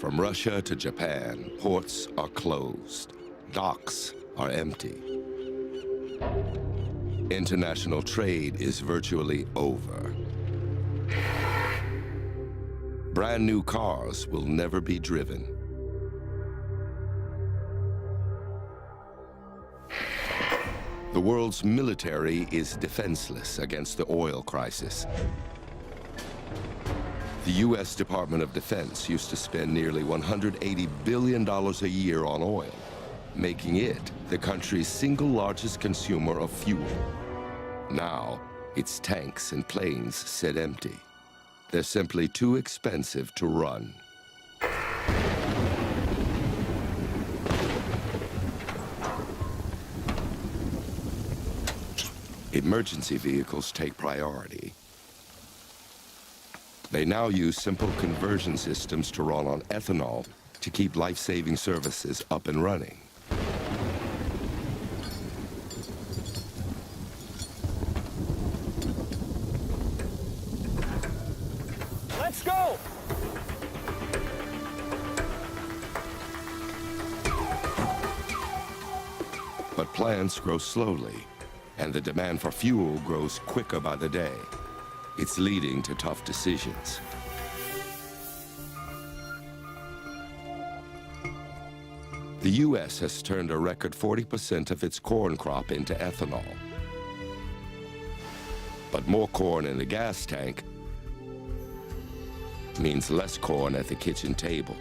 From Russia to Japan, ports are closed. Docks are empty. International trade is virtually over. Brand new cars will never be driven. The world's military is defenseless against the oil crisis. The U.S. Department of Defense used to spend nearly $180 billion a year on oil, making it the country's single largest consumer of fuel. Now, its tanks and planes sit empty. They're simply too expensive to run. Emergency vehicles take priority. They now use simple conversion systems to run on ethanol to keep life-saving services up and running. Let's go! But plants grow slowly, and the demand for fuel grows quicker by the day. It's leading to tough decisions. The U.S. has turned a record 40% of its corn crop into ethanol. But more corn in the gas tank means less corn at the kitchen table.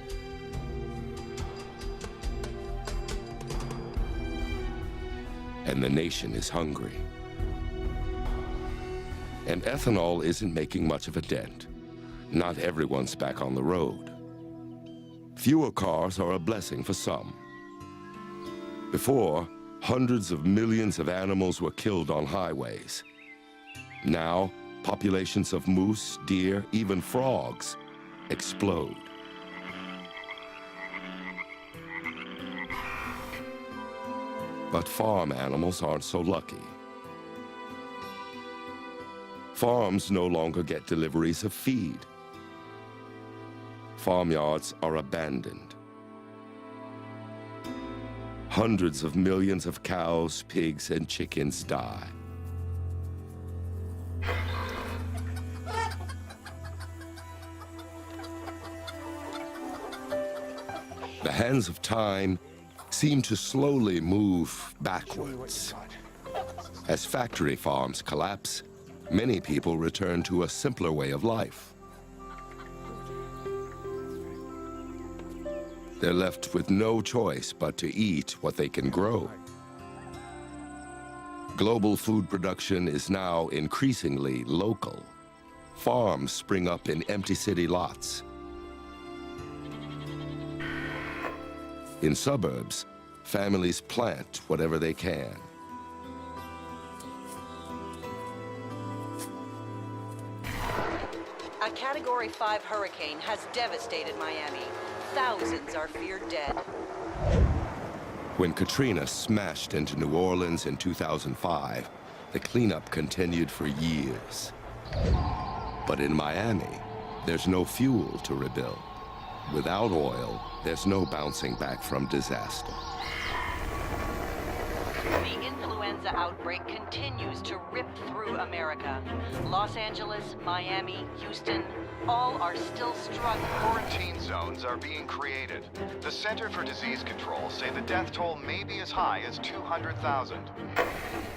And the nation is hungry. And ethanol isn't making much of a dent. Not everyone's back on the road. Fewer cars are a blessing for some. Before, hundreds of millions of animals were killed on highways. Now, populations of moose, deer, even frogs explode. But farm animals aren't so lucky. Farms no longer get deliveries of feed. Farmyards are abandoned. Hundreds of millions of cows, pigs, and chickens die. The hands of time seem to slowly move backwards. As factory farms collapse, many people return to a simpler way of life. They're left with no choice but to eat what they can grow. Global food production is now increasingly local. Farms spring up in empty city lots. In suburbs, families plant whatever they can. A Category 5 hurricane has devastated Miami. Thousands are feared dead. When Katrina smashed into New Orleans in 2005, the cleanup continued for years. But in Miami, there's no fuel to rebuild. Without oil, there's no bouncing back from disaster. The influenza outbreak continues to rip through America. Los Angeles, Miami, Houston, all are still struggling. Quarantine zones are being created. The Center for Disease Control say the death toll may be as high as 200,000.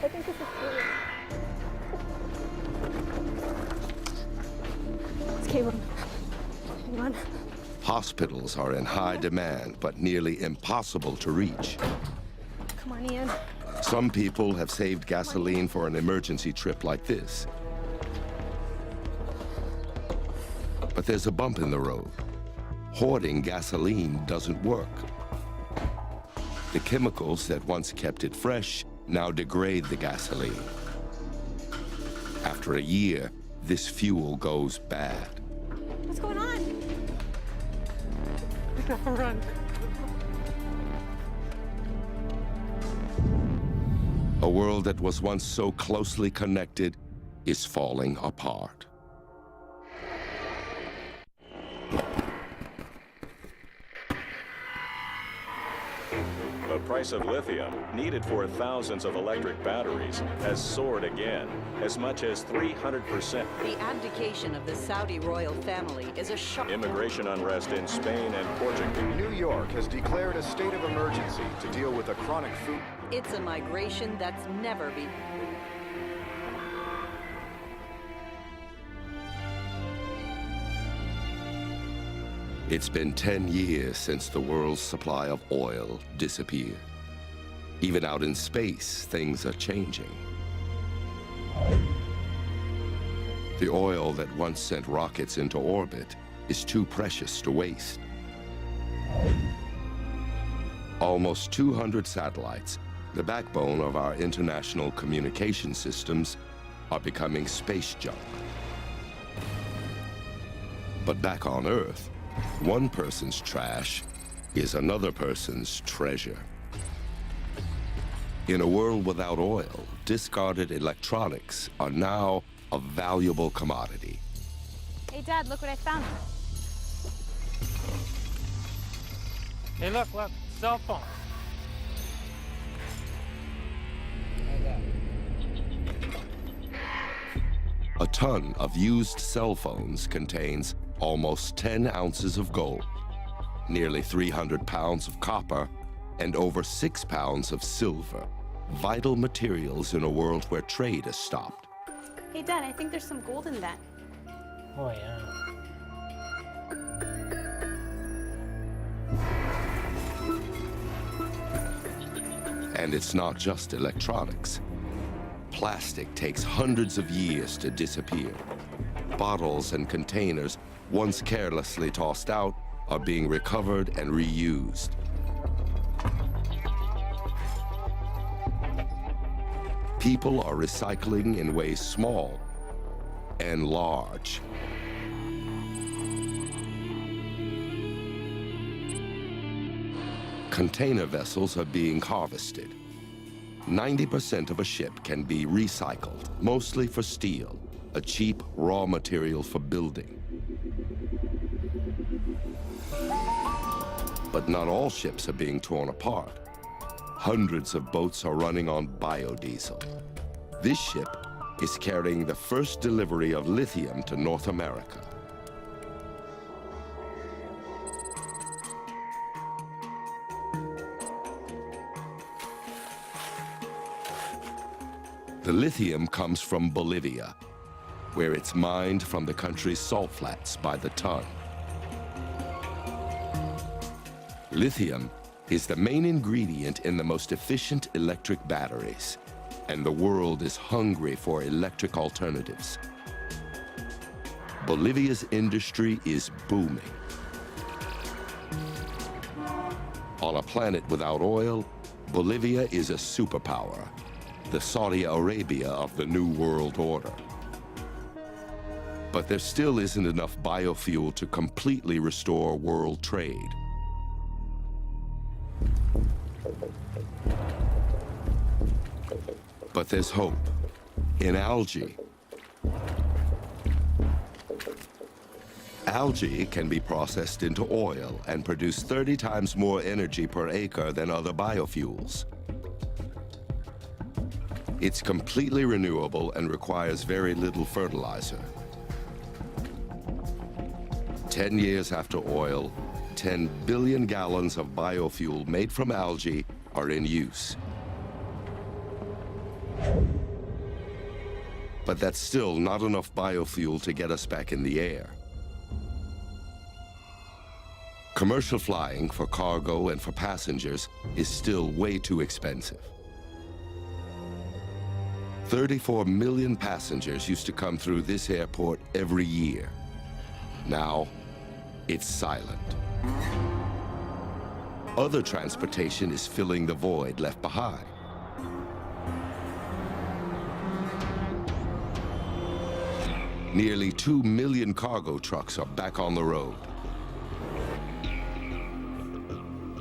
I think this is cool. It's Caitlin. Hang on. Hospitals are in high demand, but nearly impossible to reach. Come on, Ian. Some people have saved gasoline for an emergency trip like this. But there's a bump in the road. Hoarding gasoline doesn't work. The chemicals that once kept it fresh now degrade the gasoline. After a year, this fuel goes bad. What's going on? We gotta run. A world that was once so closely connected is falling apart. The price of lithium, needed for thousands of electric batteries, has soared again, as much as 300%. The abdication of the Saudi royal family is a shock. Immigration unrest in Spain and Portugal. New York has declared a state of emergency to deal with a chronic food. It's a migration that's never been. It's been 10 years since the world's supply of oil disappeared. Even out in space, things are changing. The oil that once sent rockets into orbit is too precious to waste. Almost 200 satellites, the backbone of our international communication systems, are becoming space junk. But back on Earth, one person's trash is another person's treasure. In a world without oil, discarded electronics are now a valuable commodity. Hey, Dad, look what I found. Hey, look, cell phone. A ton of used cell phones contains almost 10 ounces of gold, nearly 300 pounds of copper, and over 6 pounds of silver, vital materials in a world where trade has stopped. Hey, Dad, I think there's some gold in that. Oh, yeah. And it's not just electronics. Plastic takes hundreds of years to disappear. Bottles and containers once carelessly tossed out are being recovered and reused. People are recycling in ways small and large. Container vessels are being harvested. 90% of a ship can be recycled, mostly for steel, a cheap raw material for building. But not all ships are being torn apart. Hundreds of boats are running on biodiesel. This ship is carrying the first delivery of lithium to North America. The lithium comes from Bolivia, where it's mined from the country's salt flats by the ton. Lithium is the main ingredient in the most efficient electric batteries, and the world is hungry for electric alternatives. Bolivia's industry is booming. On a planet without oil, Bolivia is a superpower, the Saudi Arabia of the New World Order. But there still isn't enough biofuel to completely restore world trade. But there's hope in algae. Algae can be processed into oil and produce 30 times more energy per acre than other biofuels. It's completely renewable and requires very little fertilizer. 10 years after oil, 10 billion gallons of biofuel made from algae are in use. But that's still not enough biofuel to get us back in the air. Commercial flying for cargo and for passengers is still way too expensive. 34 million passengers used to come through this airport every year. Now, it's silent. Other transportation is filling the void left behind. Nearly 2 million cargo trucks are back on the road.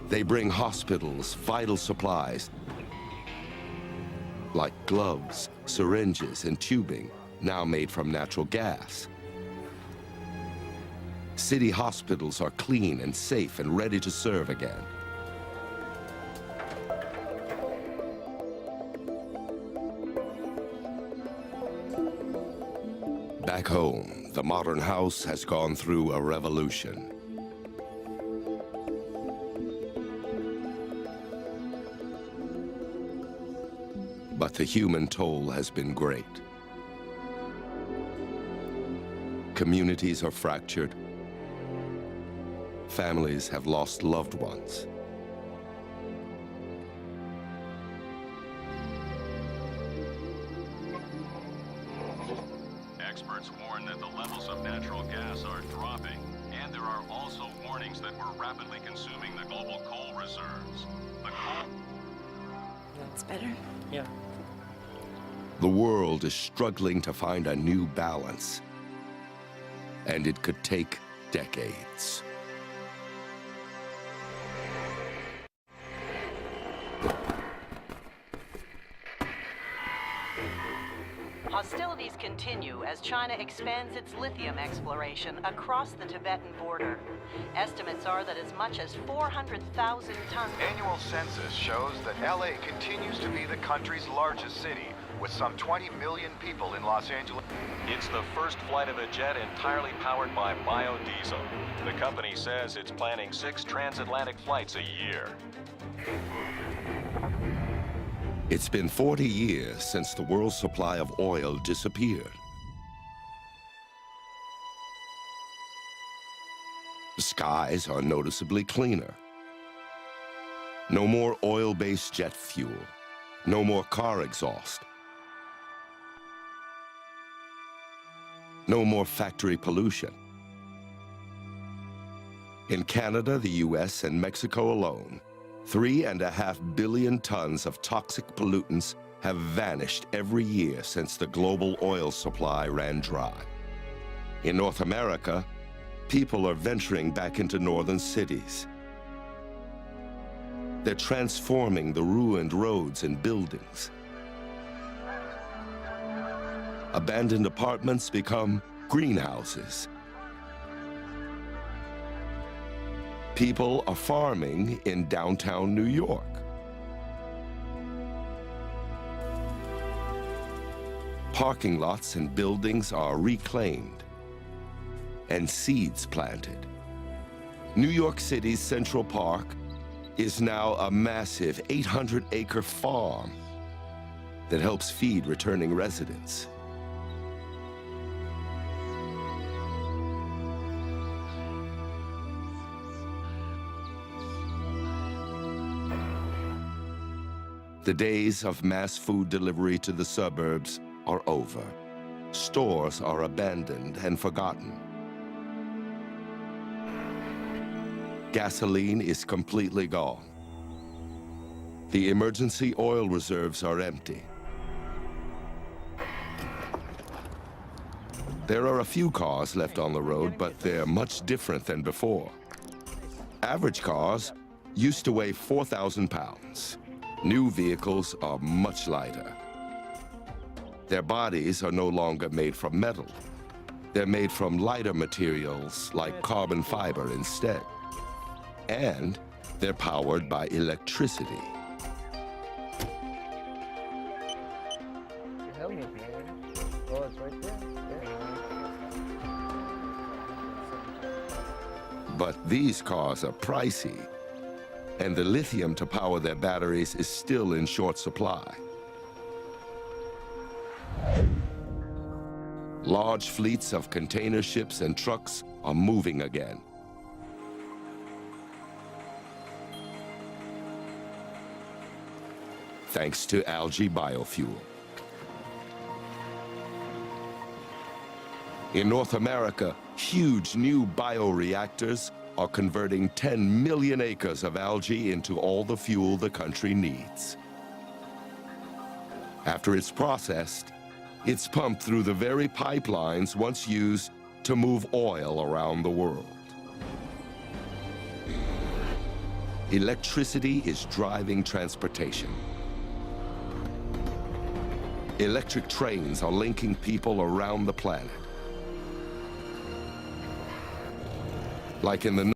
They bring hospitals, vital supplies, like gloves, syringes, and tubing, now made from natural gas. City hospitals are clean and safe and ready to serve again. Back home, the modern house has gone through a revolution. But the human toll has been great. Communities are fractured. Families have lost loved ones. Experts warn that the levels of natural gas are dropping, and there are also warnings that we're rapidly consuming the global coal reserves. The coal... It's better. Yeah. The world is struggling to find a new balance, and it could take decades. Hostilities continue as China expands its lithium exploration across the Tibetan border. Estimates are that as much as 400,000 tons... Annual census shows that LA continues to be the country's largest city, with some 20 million people in Los Angeles. It's the first flight of a jet entirely powered by biodiesel. The company says it's planning 6 transatlantic flights a year. It's been 40 years since the world's supply of oil disappeared. The skies are noticeably cleaner. No more oil-based jet fuel. No more car exhaust. No more factory pollution. In Canada, the US, and Mexico alone, 3.5 billion tons of toxic pollutants have vanished every year since the global oil supply ran dry. In North America, people are venturing back into northern cities. They're transforming the ruined roads and buildings. Abandoned apartments become greenhouses. People are farming in downtown New York. Parking lots and buildings are reclaimed and seeds planted. New York City's Central Park is now a massive 800-acre farm that helps feed returning residents. The days of mass food delivery to the suburbs are over. Stores are abandoned and forgotten. Gasoline is completely gone. The emergency oil reserves are empty. There are a few cars left on the road, but they're much different than before. Average cars used to weigh 4,000 pounds. New vehicles are much lighter. Their bodies are no longer made from metal. They're made from lighter materials like carbon fiber instead. And they're powered by electricity. But these cars are pricey, and the lithium to power their batteries is still in short supply. Large fleets of container ships and trucks are moving again. Thanks to algae biofuel. In North America, huge new bioreactors are converting 10 million acres of algae into all the fuel the country needs. After it's processed, it's pumped through the very pipelines once used to move oil around the world. Electricity is driving transportation. Electric trains are linking people around the planet. Like in the